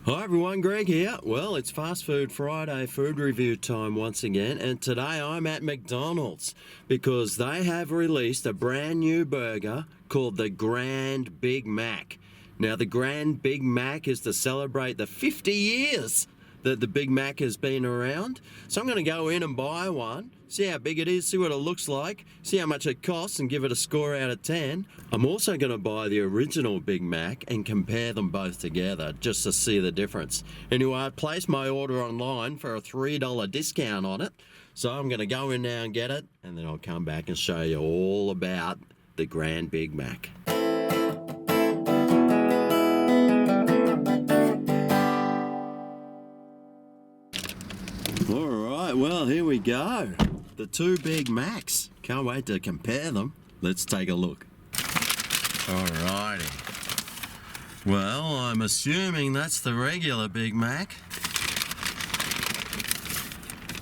Hi everyone, Greg here. Well, it's Fast Food Friday food review time once again, and today I'm at McDonald's because they have released a brand new burger called the Grand Big Mac. Now, the Grand Big Mac is to celebrate the 50 years that the Big Mac has been around. So I'm going to go in and buy one, see how big it is, see what it looks like, see how much it costs and give it a score out of 10. I'm also going to buy the original Big Mac and compare them both together just to see the difference. Anyway, I placed my order online for a $3 discount on it. So I'm going to go in now and get it, and then I'll come back and show you all about the Grand Big Mac. Alright, well, here we go. The two Big Macs. Can't wait to compare them. Let's take a look. Alrighty. Well, I'm assuming that's the regular Big Mac.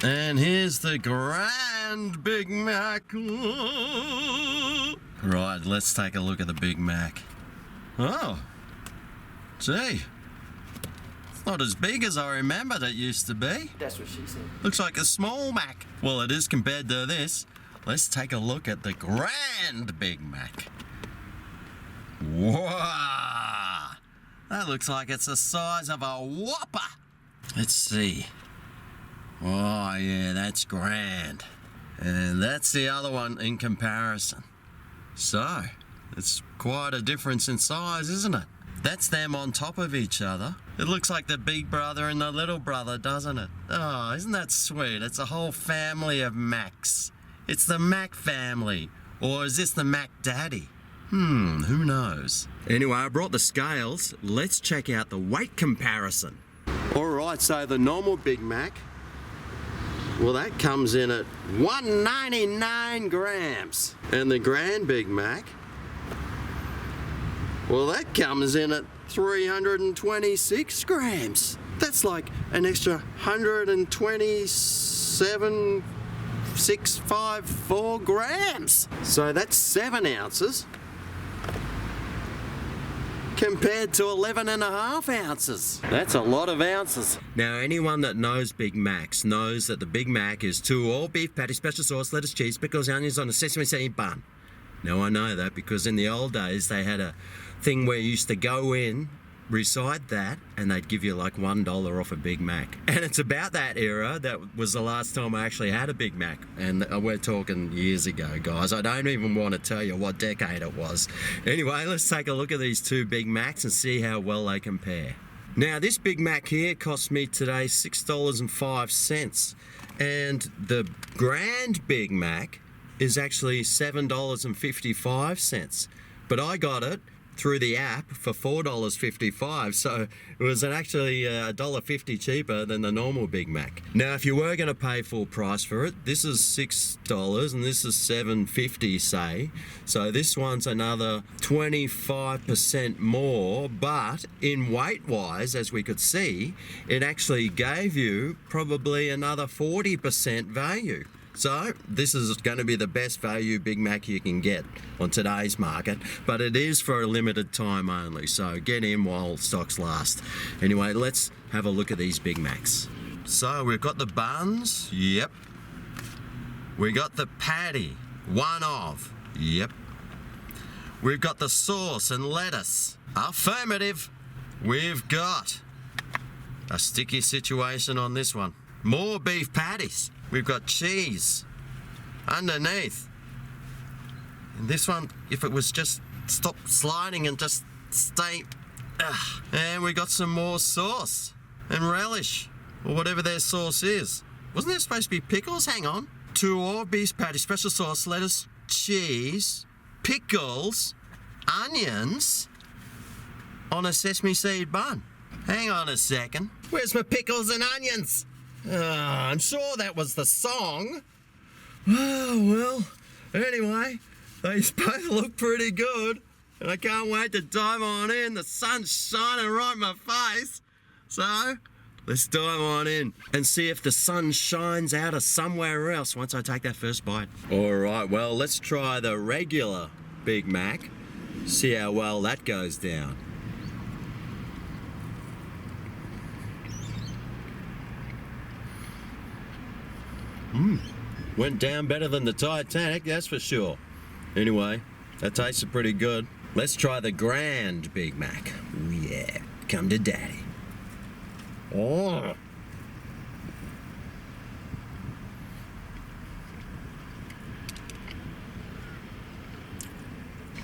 And here's the Grand Big Mac. Right, let's take a look at the Big Mac. Oh, gee. Not as big as I remembered it used to be. That's what she said. Looks like a small Mac. Well, it is compared to this. Let's take a look at the Grand Big Mac. Wow! That looks like it's the size of a Whopper. Let's see. Oh, yeah, that's grand. And that's the other one in comparison. So, it's quite a difference in size, isn't it? That's them on top of each other. It looks like the big brother and the little brother, doesn't it? Oh, isn't that sweet? It's a whole family of Macs. It's the Mac family. Or is this the Mac Daddy? Who knows? Anyway, I brought the scales. Let's check out the weight comparison. Alright, so the normal Big Mac, well, that comes in at 199 grams. And the Grand Big Mac, well, that comes in at 326 grams. That's like an extra 127,654 grams. So that's 7 ounces compared to 11.5 ounces. That's a lot of ounces. Now, anyone that knows Big Macs knows that the Big Mac is 2 all-beef patties, special sauce, lettuce, cheese, pickles, onions on a sesame seed bun. Now, I know that because in the old days they had a thing where you used to go in, recite that, and they'd give you like $1 off a Big Mac. And it's about that era that was the last time I actually had a Big Mac. And we're talking years ago, guys. I don't even want to tell you what decade it was. Anyway, let's take a look at these two Big Macs and see how well they compare. Now, this Big Mac here cost me today $6.05. And the Grand Big Mac is actually $7.55. But I got it through the app for $4.55, so it was actually $1.50 cheaper than the normal Big Mac. Now, if you were going to pay full price for it, this is $6 and this is $7.50, say. So this one's another 25% more, but in weight-wise, as we could see, it actually gave you probably another 40% value. So this is going to be the best value Big Mac you can get on today's market, but it is for a limited time only, so get in while stocks last. Anyway, let's have a look at these Big Macs. So we've got the buns, yep. We got the patty, one of, yep. We've got the sauce and lettuce, affirmative. We've got a sticky situation on this one. More beef patties. We've got cheese underneath. And this one, if it was just stop sliding and just stay. And we got some more sauce and relish, or whatever their sauce is. Wasn't there supposed to be pickles? Hang on. 2 all-beef patties, special sauce, lettuce, cheese, pickles, onions on a sesame seed bun. Hang on a second. Where's my pickles and onions? I'm sure that was the song. Oh, well, anyway, they both look pretty good. And I can't wait to dive on in. The sun's shining right in my face. So, let's dive on in and see if the sun shines out of somewhere else once I take that first bite. All right, well, let's try the regular Big Mac. See how well that goes down. Went down better than the Titanic, that's for sure. Anyway, that tasted pretty good. Let's try the Grand Big Mac. Oh yeah, come to daddy. Oh.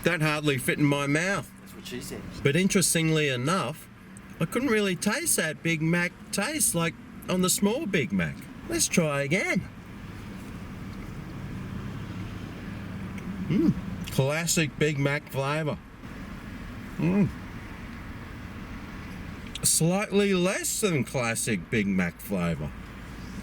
That hardly fit in my mouth. That's what she said. But interestingly enough, I couldn't really taste that Big Mac taste like on the small Big Mac. Let's try again. Classic Big Mac flavour. Slightly less than classic Big Mac flavour.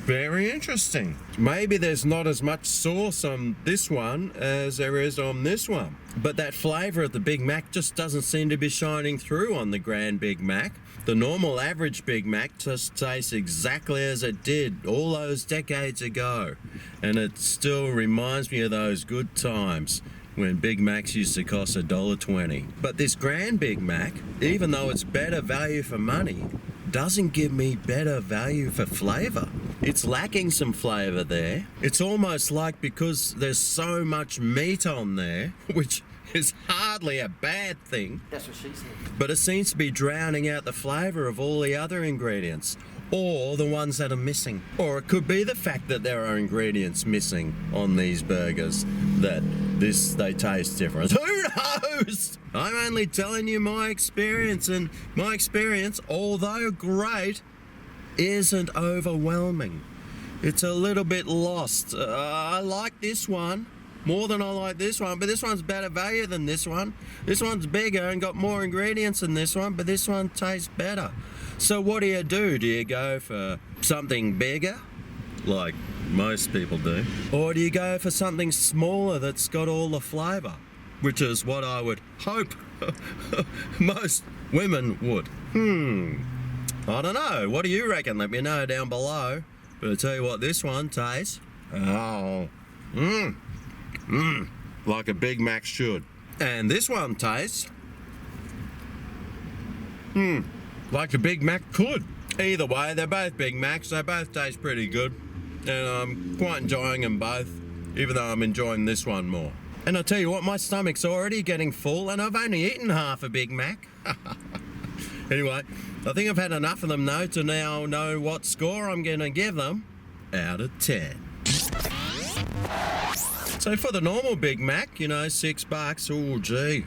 Very interesting. Maybe there's not as much sauce on this one as there is on this one. But that flavour of the Big Mac just doesn't seem to be shining through on the Grand Big Mac. The normal average Big Mac just tastes exactly as it did all those decades ago. And it still reminds me of those good times when Big Macs used to cost $1.20. But this Grand Big Mac, even though it's better value for money, doesn't give me better value for flavour. It's lacking some flavour there. It's almost like because there's so much meat on there, which is hardly a bad thing, That's what she said. but it seems to be drowning out the flavour of all the other ingredients, or the ones that are missing. Or it could be the fact that there are ingredients missing on these burgers that they taste different. Who knows? I'm only telling you my experience, and my experience, although great, isn't overwhelming. It's a little bit lost. I like this one more than I like this one, but this one's better value than this one. This one's bigger and got more ingredients than this one, but this one tastes better. So what do you do? Do you go for something bigger, like most people do? Or do you go for something smaller that's got all the flavour? Which is what I would hope most women would. I don't know. What do you reckon? Let me know down below. But I'll tell you what this one tastes. Like a Big Mac should. And this one tastes like a Big Mac could. Either way, they're both Big Macs. They both taste pretty good. And I'm quite enjoying them both, even though I'm enjoying this one more. And I'll tell you what, my stomach's already getting full and I've only eaten half a Big Mac. Anyway, I think I've had enough of them now to now know what score I'm going to give them out of 10. So for the normal Big Mac, you know, $6. Oh, gee.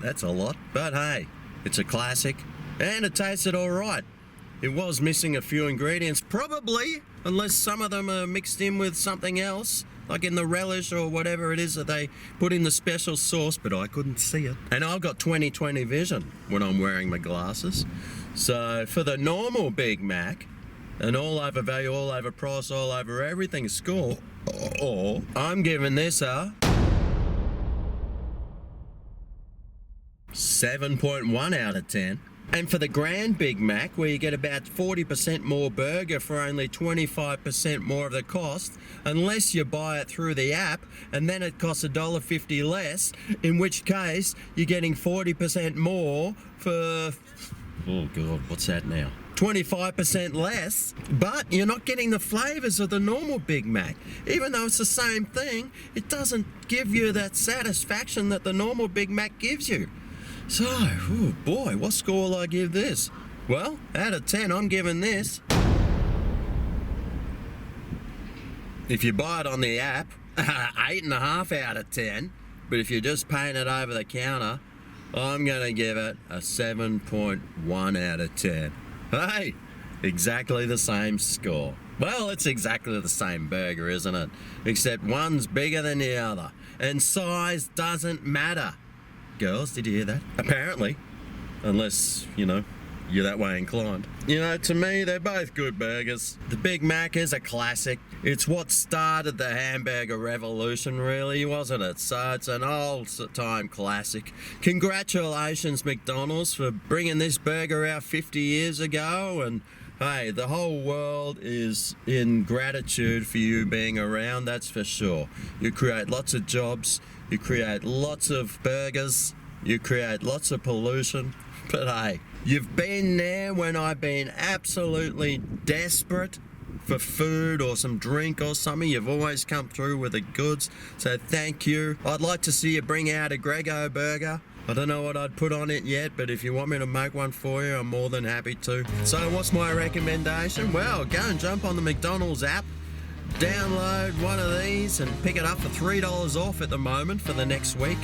That's a lot. But hey, it's a classic. And it tasted all right. It was missing a few ingredients, probably, unless some of them are mixed in with something else, like in the relish or whatever it is that they put in the special sauce, but I couldn't see it. And I've got 20/20 vision when I'm wearing my glasses. So for the normal Big Mac, an all over value, all over price, all over everything score, I'm giving this a 7.1 out of 10. And for the Grand Big Mac, where you get about 40% more burger for only 25% more of the cost, unless you buy it through the app, and then it costs $1.50 less, in which case you're getting 40% more for, oh God, what's that now? 25% less, but you're not getting the flavours of the normal Big Mac. Even though it's the same thing, it doesn't give you that satisfaction that the normal Big Mac gives you. So, oh boy, what score will I give this? Well, out of 10, I'm giving this. If you buy it on the app, 8.5 out of 10. But if you're just paying it over the counter, I'm going to give it a 7.1 out of 10. Hey, exactly the same score. Well, it's exactly the same burger, isn't it? Except one's bigger than the other. And size doesn't matter. Girls, did you hear that? Apparently. Unless, you know, you're that way inclined. You know, to me, they're both good burgers. The Big Mac is a classic. It's what started the hamburger revolution, really, wasn't it? So it's an old-time classic. Congratulations, McDonald's, for bringing this burger out 50 years ago. And, hey, the whole world is in gratitude for you being around, that's for sure. You create lots of jobs. You create lots of burgers, you create lots of pollution, but hey, you've been there when I've been absolutely desperate for food or some drink or something. You've always come through with the goods, so thank you. I'd like to see you bring out a Grego burger. I don't know what I'd put on it yet, but if you want me to make one for you, I'm more than happy to. So what's my recommendation? Well, go and jump on the McDonald's app, download one of these and pick it up for $3 off at the moment for the next week.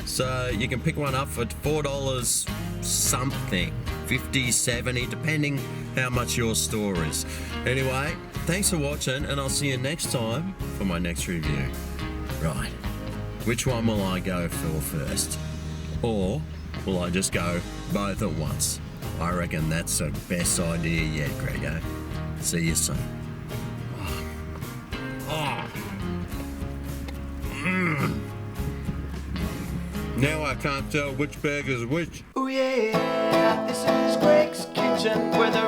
So you can pick one up for $4 something, 50, 70, depending how much your store is. Anyway, thanks for watching, and I'll see you next time for my next review. Right, which one will I go for first? Or will I just go both at once? I reckon that's the best idea yet, Grego. See you soon. Now I can't tell which burger's which. Oh yeah, this is Greg's Kitchen, where the